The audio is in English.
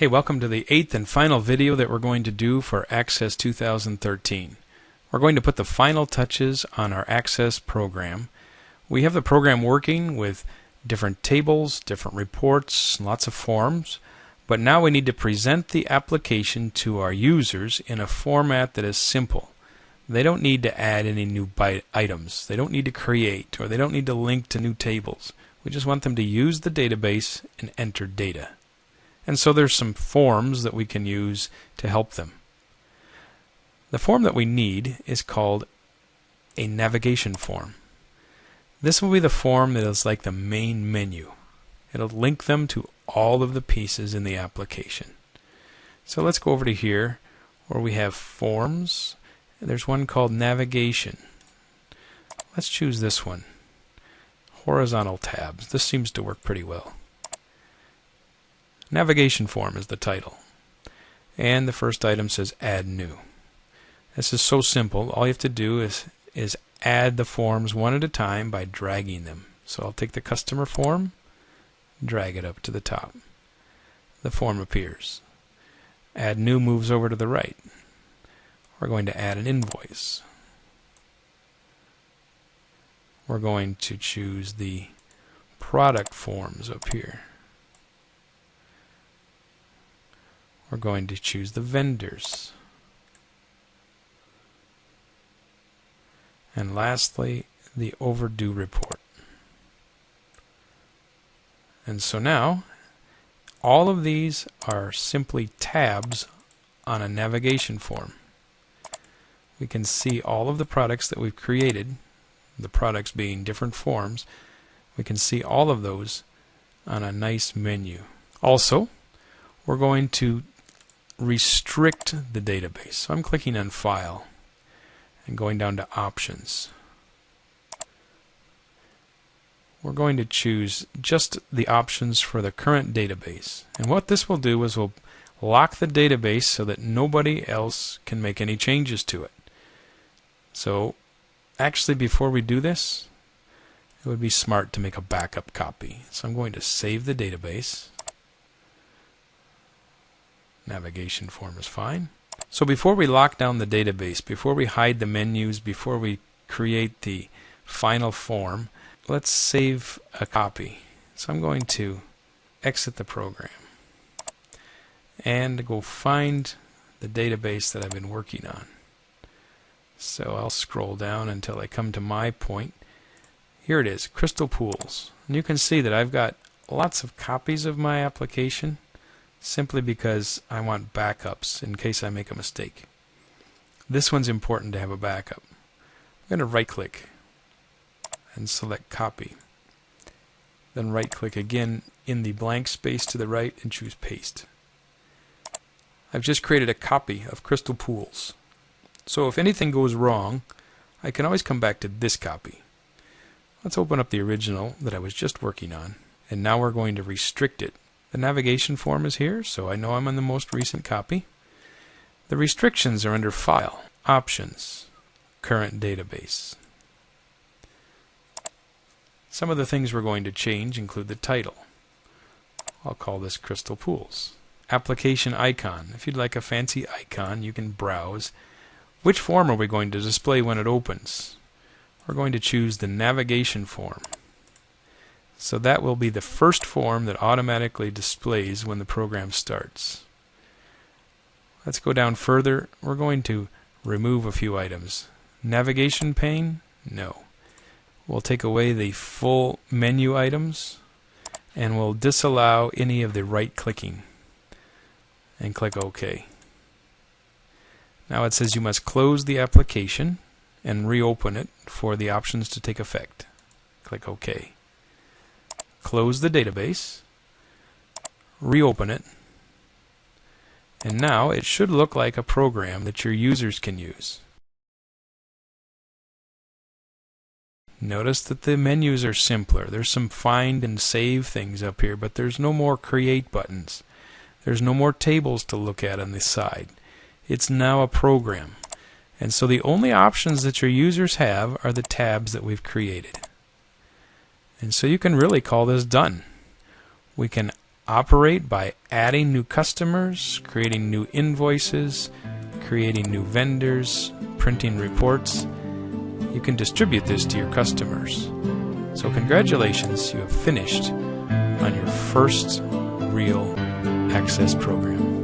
Hey, welcome to the 8th and final video that we're going to do for Access 2013. We're going to put the final touches on our Access program. We have the program working with different tables, different reports, lots of forms, but now we need to present the application to our users in a format that is simple. They don't need to add any new items. They don't need to create, or they don't need to link to new tables. We just want them to use the database and enter data. And so there's some forms that we can use to help them. The form that we need is called a navigation form. This will be the form that is like the main menu. It'll link them to all of the pieces in the application. So let's go over to here where we have forms. There's one called navigation. Let's choose this one. Horizontal tabs. This seems to work pretty well. Navigation form is the title. And the first item says add new. This is so simple. All you have to do is add the forms one at a time by dragging them. So I'll take the customer form, drag it up to the top. The form appears. Add new moves over to the right. We're going to add an invoice. We're going to choose the product forms up here. We're going to choose the vendors. And lastly, the overdue report. And so now, all of these are simply tabs on a navigation form. We can see all of the products that we've created, the products being different forms. We can see all of those on a nice menu. Also, we're going to restrict the database. So I'm clicking on File and going down to Options. We're going to choose just the options for the current database. And what this will do is we'll lock the database so that nobody else can make any changes to it. So actually, before we do this, it would be smart to make a backup copy. So I'm going to save the database. Navigation form is fine. So before we lock down the database, before we hide the menus, before we create the final form, let's save a copy. So I'm going to exit the program and go find the database that I've been working on. So I'll scroll down until I come to my point. Here it is, Crystal Pools. And you can see that I've got lots of copies of my application, simply because I want backups in case I make a mistake. This one's important to have a backup. I'm going to right-click and select Copy. Then right-click again in the blank space to the right and choose Paste. I've just created a copy of Crystal Pools. So if anything goes wrong, I can always come back to this copy. Let's open up the original that I was just working on, and now we're going to restrict it. The navigation form is here, so I know I'm on the most recent copy. The restrictions are under File, Options, Current Database. Some of the things we're going to change include the title. I'll call this Crystal Pools. Application icon. If you'd like a fancy icon, you can browse. Which form are we going to display when it opens? We're going to choose the navigation form. So that will be the first form that automatically displays when the program starts. Let's go down further. We're going to remove a few items. Navigation pane? No. We'll take away the full menu items, and we'll disallow any of the right-clicking and click OK. Now it says you must close the application and reopen it for the options to take effect. Click OK. Close the database, reopen it, and now it should look like a program that your users can use. Notice that the menus are simpler. There's some find and save things up here, but there's no more create buttons. There's no more tables to look at on this side. It's now a program. And so the only options that your users have are the tabs that we've created. And so you can really call this done. We can operate by adding new customers, creating new invoices, creating new vendors, printing reports. You can distribute this to your customers. So congratulations, you have finished on your first real Access program.